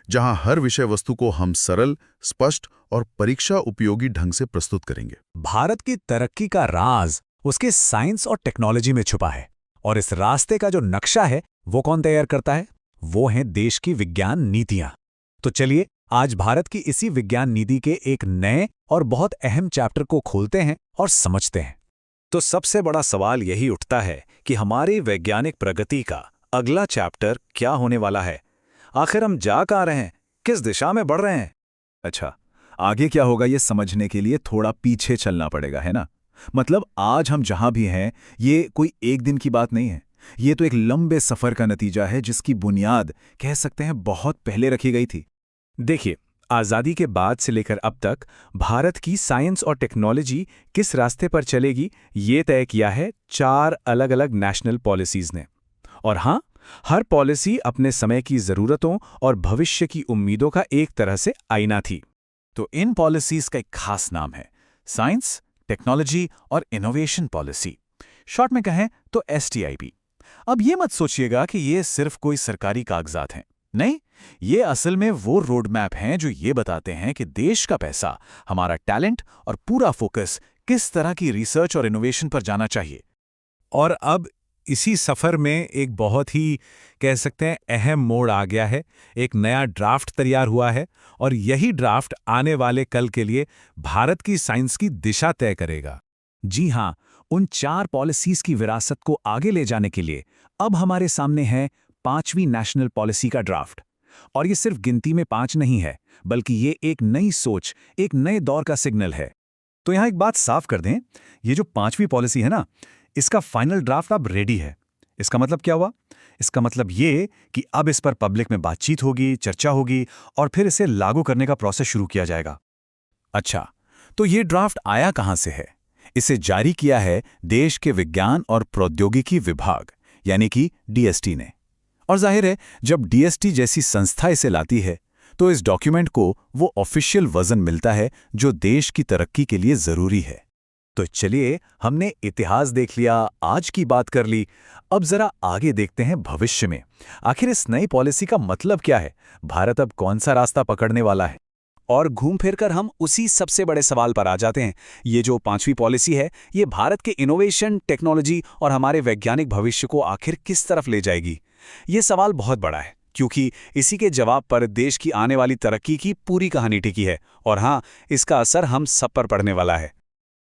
जहां हर विषय वस्तु को हम सरल, स्पष्ट और परीक्षा उपयोगी ढंग से प्रस्तुत करेंगे। भारत की तरक्की का राज उसके साइंस और टेक्नोलॉजी में छुपा है, और इस रास्ते का जो नक्शा है वो कौन तैयार करता है? वो हैं देश की विज्ञान नीतियां। तो चलिए आज भारत की इसी विज्ञान नीति के एक नए और बहुत अहम चैप्टर को खोलते हैं और समझते हैं। तो सबसे बड़ा सवाल यही उठता है कि हमारी वैज्ञानिक प्रगति का अगला चैप्टर क्या होने वाला है? आखिर हम जा कहाँ रहे हैं, किस दिशा में बढ़ रहे हैं? अच्छा, आगे क्या होगा ये समझने के लिए थोड़ा पीछे चलना पड़ेगा, है ना? मतलब आज हम जहां भी हैं, ये कोई एक दिन की बात नहीं है। ये तो एक लंबे सफर का नतीजा है जिसकी बुनियाद कह सकते हैं बहुत पहले रखी गई थी। देखिए, आज़ादी के बाद से लेकर अब तक भारत की साइंस और टेक्नोलॉजी किस रास्ते पर चलेगी, ये तय किया है 4 अलग-अलग नेशनल पॉलिसीज़ ने। और हाँ, हर पॉलिसी अपने समय की ज़रूरतों और भविष्य की उम्मीदों का एक तरह से आईना थी। तो इन पॉलिसीज़ का एक खास नाम है साइंस, टेक्नोलॉजी और इनोवेशन पॉलिसी। शॉर्ट में कहें तो STIP। अब ये मत सोचिएगा कि ये सिर्फ कोई सरकारी कागजात हैं। नहीं, ये असल में वो रोड मैप हैं जो ये बताते हैं कि देश का पैसा, हमारा टैलेंट और पूरा फोकस किस तरह की रिसर्च और इनोवेशन पर जाना चाहिए। और अब इसी सफ़र में एक बहुत ही कह सकते हैं अहम मोड़ आ गया है। एक नया ड्राफ्ट तैयार हुआ है, और यही ड्राफ्ट आने वाले कल के लिए भारत की साइंस की दिशा तय करेगा। जी हाँ, उन 4 पॉलिसीज़ की विरासत को आगे ले जाने के लिए अब हमारे सामने है 5वीं नेशनल पॉलिसी का ड्राफ्ट। और ये सिर्फ गिनती में 5 नहीं है, बल्कि ये एक नई सोच, एक नए दौर का सिग्नल है। तो यहाँ एक बात साफ कर दें, ये जो 5वीं पॉलिसी है ना, इसका फाइनल ड्राफ्ट अब रेडी है। इसका मतलब क्या हुआ? इसका मतलब ये कि अब इस पर पब्लिक में बातचीत होगी, चर्चा होगी और फिर इसे लागू करने का प्रोसेस शुरू किया जाएगा। अच्छा, तो ये ड्राफ्ट आया कहाँ से है? इसे जारी किया है देश के विज्ञान और प्रौद्योगिकी विभाग यानी कि DST ने। और जाहिर है, जब DST जैसी संस्था इसे लाती है तो इस डॉक्यूमेंट को वो ऑफिशियल वजन मिलता है जो देश की तरक्की के लिए जरूरी है। तो चलिए, हमने इतिहास देख लिया, आज की बात कर ली, अब जरा आगे देखते हैं भविष्य में। आखिर इस नई पॉलिसी का मतलब क्या है? भारत अब कौन सा रास्ता पकड़ने वाला है? और घूम फिर कर हम उसी सबसे बड़े सवाल पर आ जाते हैं। ये जो 5वीं पॉलिसी है, ये भारत के इनोवेशन, टेक्नोलॉजी और हमारे वैज्ञानिक भविष्य को आखिर किस तरफ ले जाएगी? ये सवाल बहुत बड़ा है, क्योंकि इसी के जवाब पर देश की आने वाली तरक्की की पूरी कहानी टिकी है। और हाँ, इसका असर हम सब पर पड़ने वाला है।